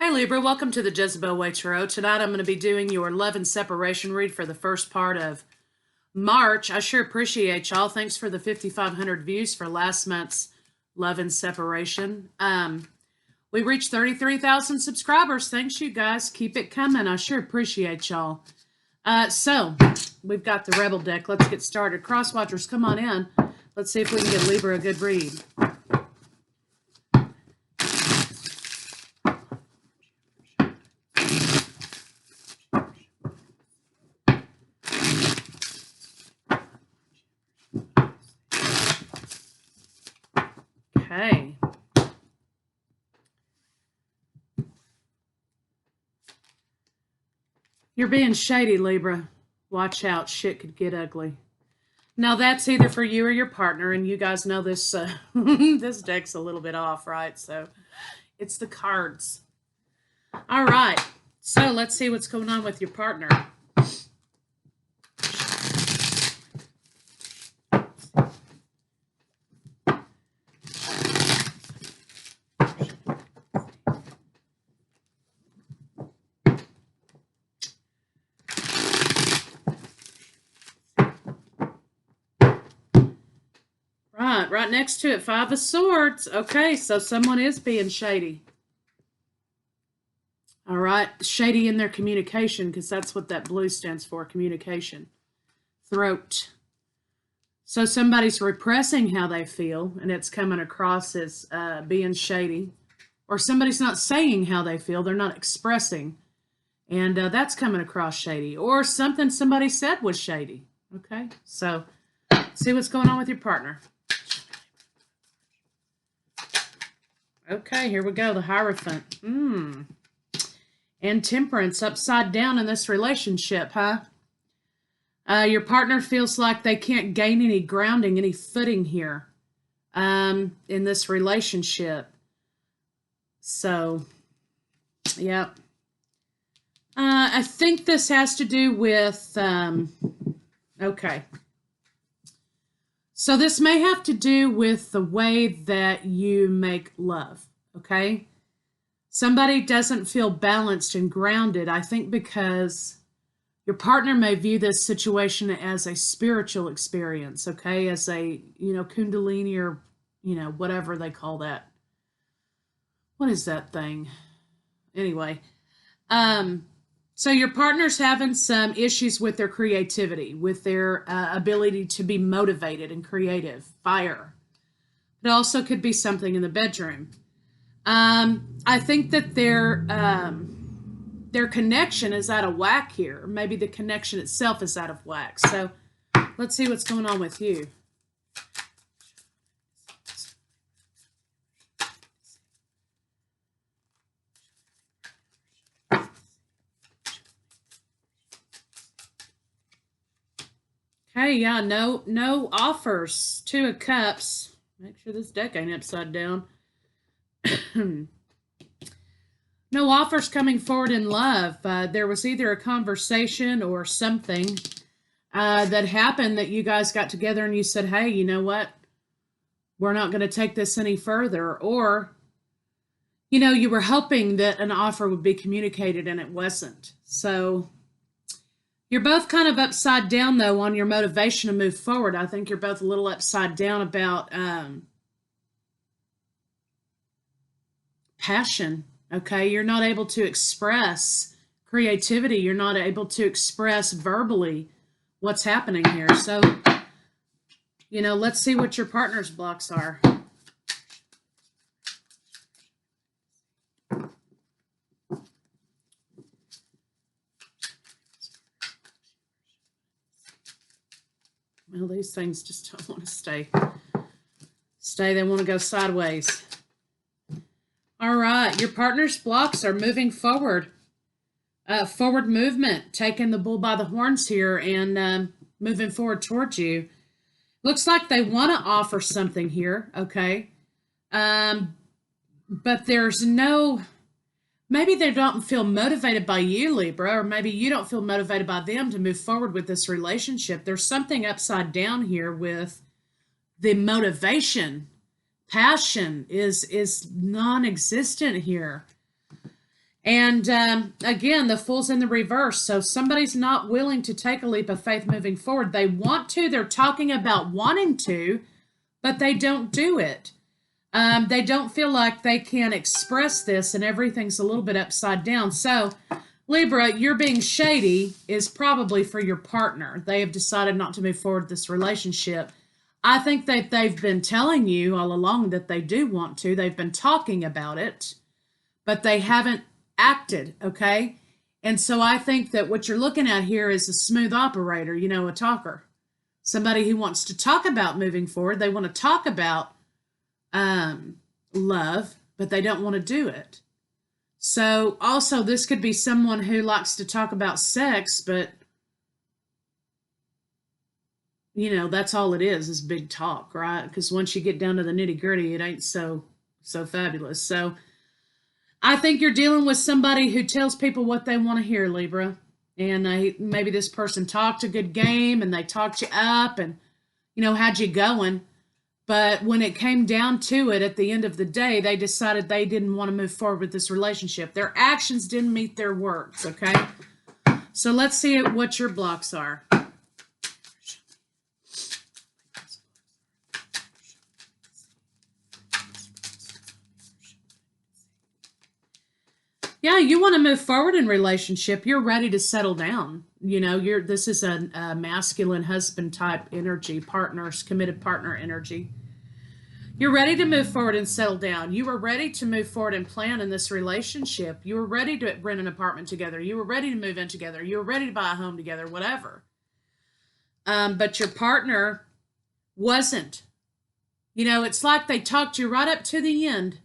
Hey Libra, welcome to the Jezebel Way Tarot. Tonight I'm going to be doing your love and separation read for the first part of March. I sure appreciate y'all. Thanks for the 5,500 views for last month's love and separation. We reached 33,000 subscribers. Thanks, you guys. Keep it coming. I sure appreciate y'all. So we've got the Rebel deck. Let's get started. Crosswatchers, come on in. Let's see if we can give Libra a good read. Okay. You're being shady, Libra. Watch out. Shit could get ugly. Now, that's either for you or your partner, and you guys know this this deck's a little bit off, right? So it's the cards. All right. So let's see what's going on with your partner. Right next to it, Five of Swords. Okay, so someone is being shady. All right, shady in their communication, because that's what that blue stands for, communication. Throat. So somebody's repressing how they feel, and it's coming across as being shady. Or somebody's not saying how they feel, they're not expressing. And that's coming across shady. Or something somebody said was shady. Okay, so see what's going on with your partner. Okay, here we go. The Hierophant. And Temperance upside down in this relationship, huh? Your partner feels like they can't gain any grounding, any footing here in this relationship. So, yeah. I think this has to do with, okay. So this may have to do with the way that you make love, okay? Somebody doesn't feel balanced and grounded, I think, because your partner may view this situation as a spiritual experience, okay? As a, Kundalini or, whatever they call that. What is that thing? Anyway, so your partner's having some issues with their creativity, with their ability to be motivated and creative, fire. It also could be something in the bedroom. I think that their connection is out of whack here. Maybe the connection itself is out of whack. So let's see what's going on with you. Okay, yeah, no offers. Two of Cups. Make sure this deck ain't upside down. No offers coming forward in love. There was either a conversation or something that happened that you guys got together and you said, hey, you know what? We're not going to take this any further. Or, you were hoping that an offer would be communicated and it wasn't. So you're both kind of upside down, though, on your motivation to move forward. I think you're both a little upside down about passion, okay? You're not able to express creativity. You're not able to express verbally what's happening here. So, let's see what your partner's blocks are. Well, these things just don't want to stay. They want to go sideways. All right, your partner's blocks are moving forward. Forward movement, taking the bull by the horns here and moving forward towards you. Looks like they want to offer something here, okay? But there's no... Maybe they don't feel motivated by you, Libra, or maybe you don't feel motivated by them to move forward with this relationship. There's something upside down here with the motivation. Passion is non-existent here. And again, the Fool's in the reverse. So somebody's not willing to take a leap of faith moving forward. They want to, they're talking about wanting to, but they don't do it. They don't feel like they can express this, and everything's a little bit upside down. So, Libra, you're being shady is probably for your partner. They have decided not to move forward with this relationship. I think that they've been telling you all along that they do want to. They've been talking about it, but they haven't acted, okay? And so I think that what you're looking at here is a smooth operator, you know, a talker. Somebody who wants to talk about moving forward. They want to talk about love, but they don't want to do it. So also this could be someone who likes to talk about sex, but you know, that's all it is big talk, right? Because once you get down to the nitty gritty, it ain't so fabulous. So I think you're dealing with somebody who tells people what they want to hear, Libra. And maybe this person talked a good game and they talked you up and, you know, had you going. But when it came down to it, at the end of the day, they decided they didn't want to move forward with this relationship. Their actions didn't meet their words, okay? So let's see what your blocks are. Yeah, you want to move forward in relationship. You're ready to settle down. You know, this is a masculine husband type energy, partners, committed partner energy. You're ready to move forward and settle down. You were ready to move forward and plan in this relationship. You were ready to rent an apartment together. You were ready to move in together. You were ready to buy a home together, whatever. But your partner wasn't. You know, it's like they talked you right up to the end,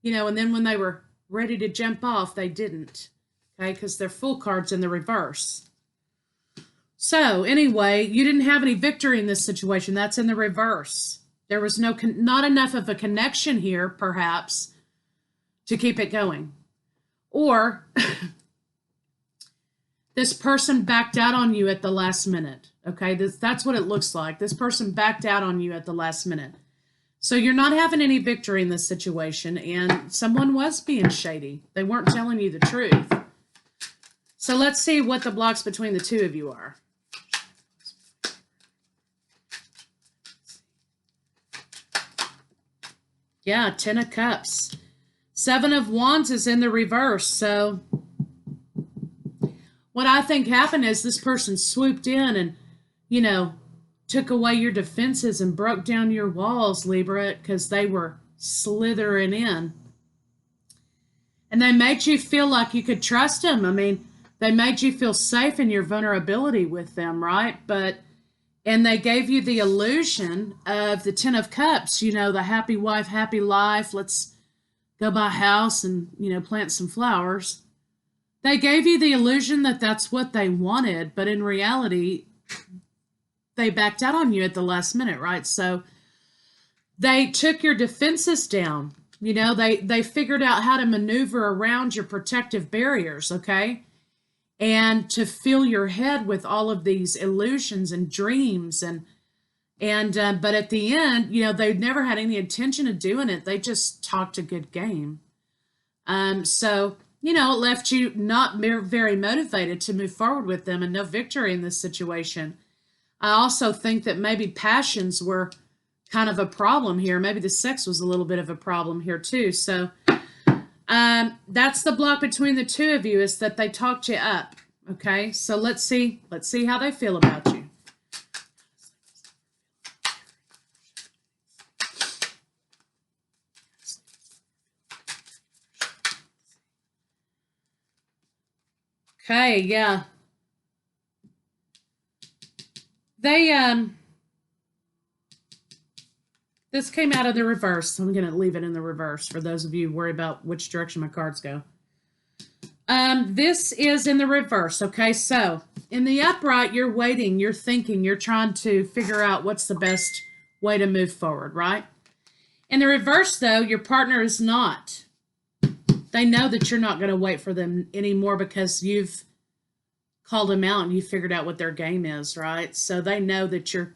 you know, and then when they were ready to jump off, they didn't, okay, because they're Fool cards in the reverse. So anyway, you didn't have any victory in this situation. That's in the reverse. There was not enough of a connection here, perhaps, to keep it going. Or this person backed out on you at the last minute, okay? That's what it looks like. This person backed out on you at the last minute. So you're not having any victory in this situation, and someone was being shady. They weren't telling you the truth. So let's see what the blocks between the two of you are. Yeah, 10 of Cups. 7 of Wands is in the reverse. So what I think happened is this person swooped in and, you know, took away your defenses and broke down your walls, Libra, because they were slithering in. And they made you feel like you could trust them. I mean, they made you feel safe in your vulnerability with them, right? And they gave you the illusion of the 10 of Cups, you know, the happy wife, happy life. Let's go buy a house and, you know, plant some flowers. They gave you the illusion that that's what they wanted, but in reality, they backed out on you at the last minute, right? So they took your defenses down. You know, they figured out how to maneuver around your protective barriers, okay? And to fill your head with all of these illusions and dreams and but at the end, you know, they never had any intention of doing it. They just talked a good game. So, you know, it left you not very motivated to move forward with them and no victory in this situation. I also think that maybe passions were kind of a problem here. Maybe the sex was a little bit of a problem here too. So that's the block between the two of you, is that they talked you up. Okay, so let's see how they feel about you. Okay, yeah. This came out of the reverse. I'm going to leave it in the reverse for those of you who worry about which direction my cards go. This is in the reverse, okay? So, in the upright, you're waiting, you're thinking, you're trying to figure out what's the best way to move forward, right? In the reverse, though, your partner is not. They know that you're not going to wait for them anymore because you've called them out and you figured out what their game is, right? So they know that you're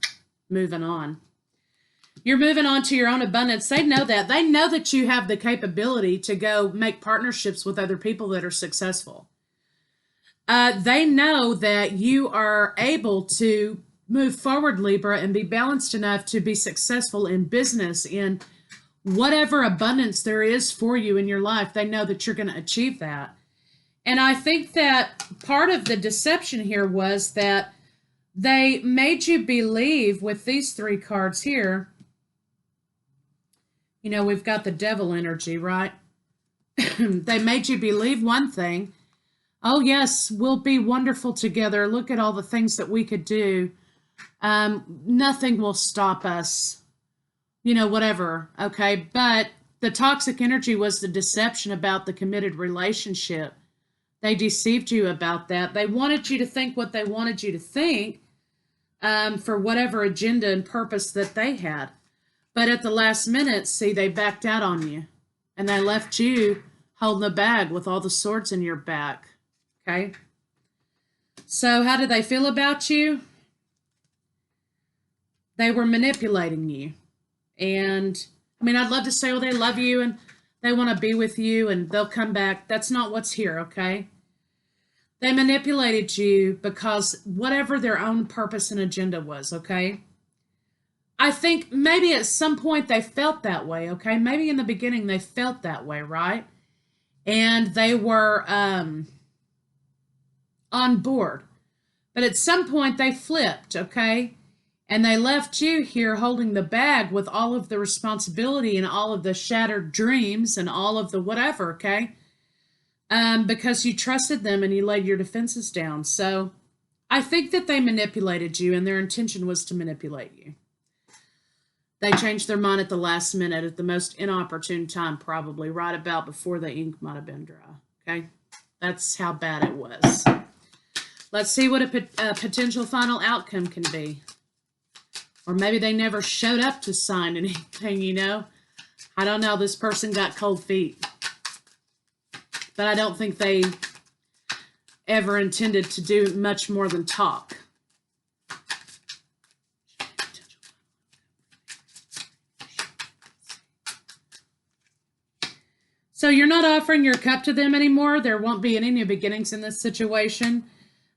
moving on. You're moving on to your own abundance. They know that. They know that you have the capability to go make partnerships with other people that are successful. They know that you are able to move forward, Libra, and be balanced enough to be successful in business, in whatever abundance there is for you in your life. They know that you're going to achieve that. And I think that part of the deception here was that they made you believe with these three cards here. You know, we've got the devil energy, right? They made you believe one thing. Oh, yes, we'll be wonderful together. Look at all the things that we could do. Nothing will stop us. You know, whatever. Okay. But the toxic energy was the deception about the committed relationship. They deceived you about that. They wanted you to think what they wanted you to think for whatever agenda and purpose that they had. But at the last minute, see, they backed out on you. And they left you holding the bag with all the swords in your back. Okay? So how did they feel about you? They were manipulating you. And, I mean, I'd love to say, oh, they love you and they want to be with you and they'll come back. That's not what's here, okay? They manipulated you because whatever their own purpose and agenda was, okay? I think maybe at some point they felt that way, okay? Maybe in the beginning they felt that way, right? And they were on board. But at some point they flipped, okay? And they left you here holding the bag with all of the responsibility and all of the shattered dreams and all of the whatever, okay? Because you trusted them and you laid your defenses down. So I think that they manipulated you and their intention was to manipulate you. They changed their mind at the last minute, at the most inopportune time, probably right about before the ink might have been dry. Okay? That's how bad it was. Let's see what a potential final outcome can be. Or maybe they never showed up to sign anything, you know? I don't know. This person got cold feet. But I don't think they ever intended to do much more than talk. So you're not offering your cup to them anymore. There won't be any new beginnings in this situation.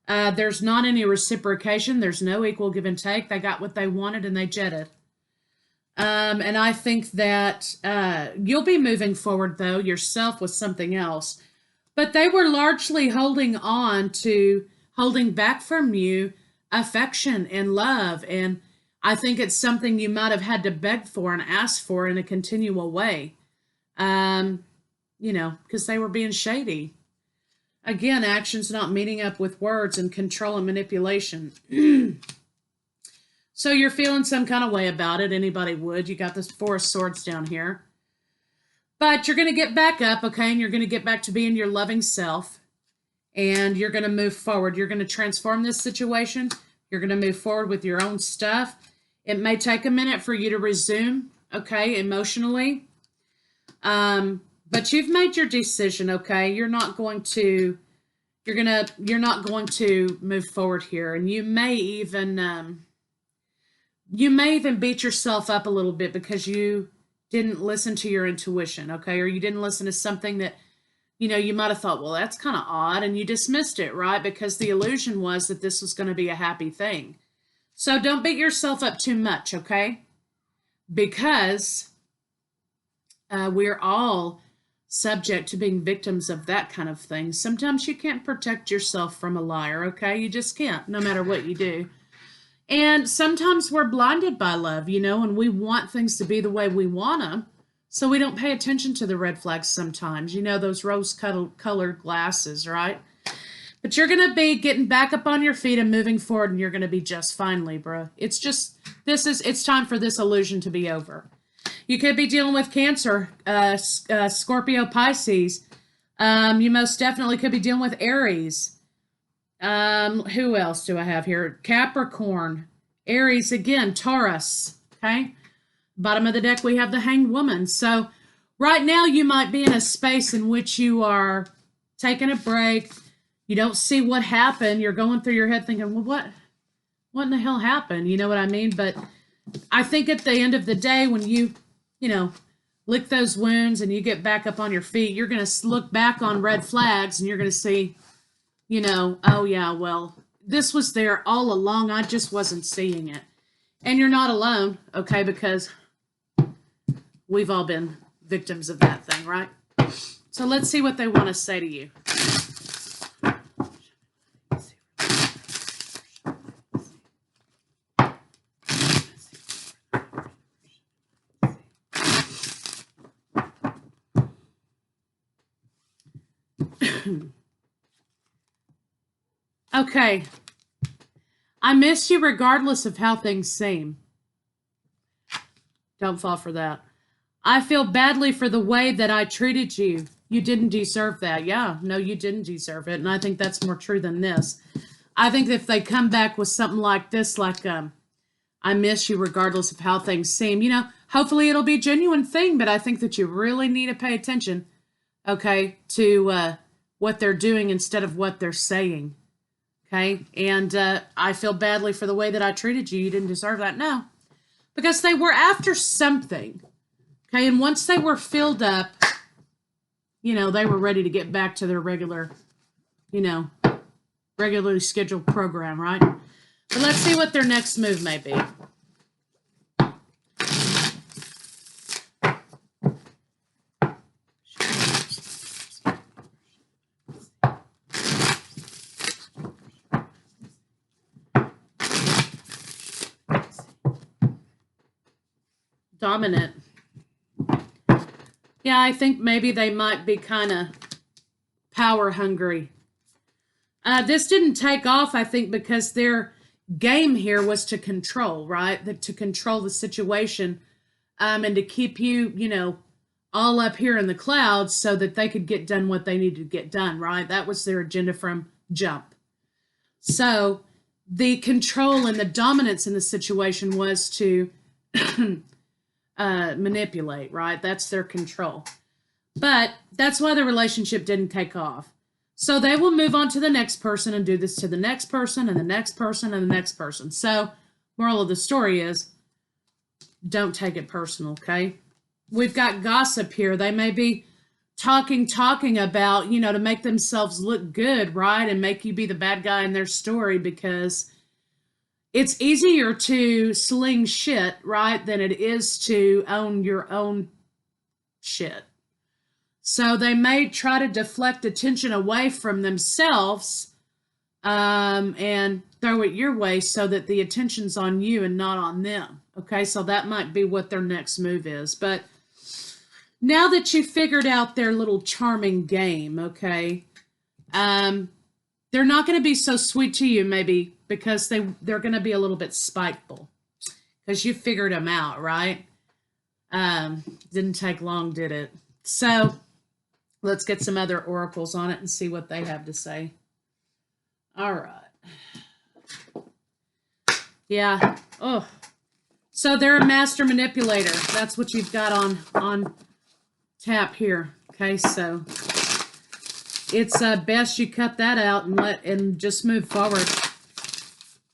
There's not any reciprocation. There's no equal give and take. They got what they wanted and they jetted. And I think that you'll be moving forward, though, yourself with something else. But they were largely holding back from you affection and love. And I think it's something you might have had to beg for and ask for in a continual way. You know, because they were being shady. Again, actions not meeting up with words and control and manipulation. So you're feeling some kind of way about it. Anybody would. You got this Four of Swords down here. But you're going to get back up, okay? And you're going to get back to being your loving self. And you're going to move forward. You're going to transform this situation. You're going to move forward with your own stuff. It may take a minute for you to resume, okay, emotionally. But you've made your decision, okay? You're not going to move forward here. And you may even beat yourself up a little bit because you didn't listen to your intuition, okay? Or you didn't listen to something that, you know, you might have thought, well, that's kind of odd. And you dismissed it, right? Because the illusion was that this was going to be a happy thing. So don't beat yourself up too much, okay? Because we're all subject to being victims of that kind of thing. Sometimes you can't protect yourself from a liar, okay? You just can't, no matter what you do. And sometimes we're blinded by love, you know, and we want things to be the way we want them, so we don't pay attention to the red flags sometimes. You know, those rose-colored glasses, right? But you're going to be getting back up on your feet and moving forward, and you're going to be just fine, Libra. It's time for this illusion to be over. You could be dealing with Cancer, Scorpio, Pisces. You most definitely could be dealing with Aries. Who else do I have here? Capricorn, Aries again, Taurus, okay? Bottom of the deck, we have the Hanged Woman. So right now you might be in a space in which you are taking a break. You don't see what happened. You're going through your head thinking, well, what in the hell happened? You know what I mean? But I think at the end of the day, when you know, lick those wounds and you get back up on your feet, you're going to look back on red flags and you're going to see, oh yeah, well, this was there all along. I just wasn't seeing it. And you're not alone, okay? Because we've all been victims of that thing, right? So let's see what they want to say to you. Okay. I miss you regardless of how things seem. Don't fall for that. I feel badly for the way that I treated you. You didn't deserve that. Yeah, no, you didn't deserve it. And I think that's more true than this. I think if they come back with something like this, like, I miss you regardless of how things seem, hopefully it'll be a genuine thing, but I think that you really need to pay attention, okay, to what they're doing instead of what they're saying. Okay, and I feel badly for the way that I treated you. You didn't deserve that. No, because they were after something. Okay, and once they were filled up, they were ready to get back to their regularly scheduled program, right? But let's see what their next move may be. Dominant. Yeah, I think maybe they might be kind of power hungry. This didn't take off, I think, because their game here was to control, right? To control the situation and to keep you, all up here in the clouds so that they could get done what they needed to get done, right? That was their agenda from jump. So the control and the dominance in the situation was to manipulate, right? That's their control. But that's why the relationship didn't take off. So they will move on to the next person and do this to the next person and the next person and the next person. So moral of the story is don't take it personal, okay? We've got gossip here. They may be talking about, to make themselves look good, right? And make you be the bad guy in their story because it's easier to sling shit, right, than it is to own your own shit. So they may try to deflect attention away from themselves and throw it your way so that the attention's on you and not on them. Okay, so that might be what their next move is. But now that you figured out their little charming game, okay, they're not going to be so sweet to you maybe because they're going to be a little bit spiteful because you figured them out, right? Didn't take long, did it? So let's get some other oracles on it and see what they have to say. All right. Yeah. Oh. So they're a master manipulator. That's what you've got on tap here. Okay, so it's best you cut that out and just move forward.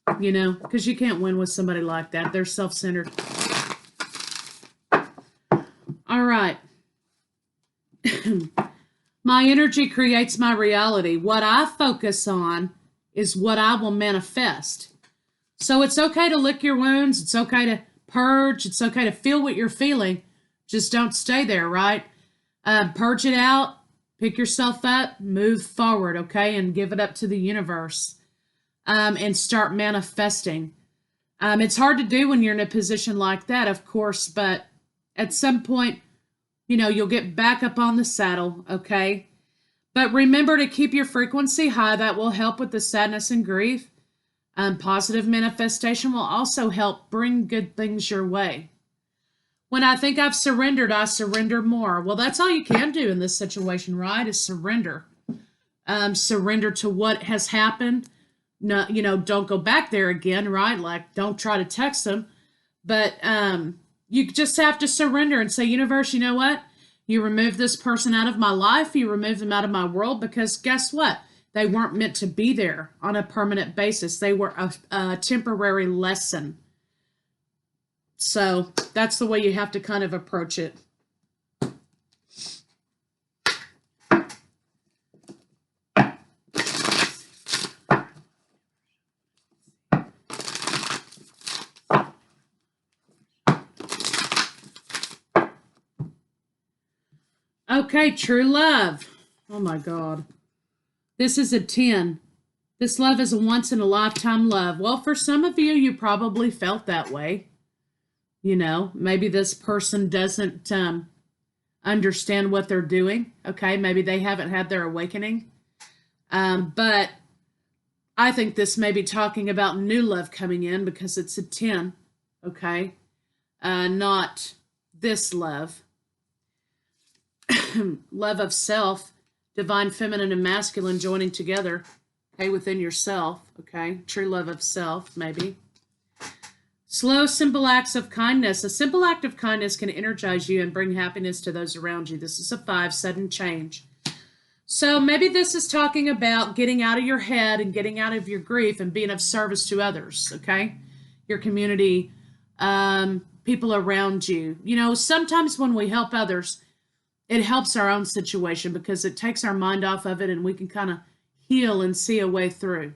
Because you can't win with somebody like that. They're self-centered. All right. My energy creates my reality. What I focus on is what I will manifest. So it's okay to lick your wounds. It's okay to purge. It's okay to feel what you're feeling. Just don't stay there, right? Purge it out. Pick yourself up. Move forward, okay? And give it up to the universe. And start manifesting. It's hard to do when you're in a position like that, of course, but at some point, you'll get back up on the saddle, okay? But remember to keep your frequency high. That will help with the sadness and grief. Positive manifestation will also help bring good things your way. When I think I've surrendered, I surrender more. Well, that's all you can do in this situation, right? Is surrender. Surrender to what has happened. No, don't go back there again, right? Like, don't try to text them. But you just have to surrender and say, universe, you know what? You remove this person out of my life. You remove them out of my world because guess what? They weren't meant to be there on a permanent basis. They were a temporary lesson. So that's the way you have to kind of approach it. Okay, true love. Oh my God. This is a 10. This love is a once-in-a-lifetime love. Well, for some of you, you probably felt that way. You know, maybe this person doesn't understand what they're doing. Okay, maybe they haven't had their awakening. But I think this may be talking about new love coming in because it's a 10. Okay, not this love. Love of self, divine feminine and masculine joining together, okay, within yourself, okay, true love of self, maybe. Slow, simple acts of kindness. A simple act of kindness can energize you and bring happiness to those around you. This is a 5, sudden change. So maybe this is talking about getting out of your head and getting out of your grief and being of service to others, okay, your community, people around you. You know, sometimes when we help others, it helps our own situation because it takes our mind off of it and we can kind of heal and see a way through.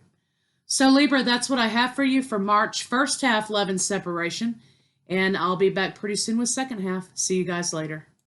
So Libra, that's what I have for you for March, first half, love and separation. And I'll be back pretty soon with second half. See you guys later.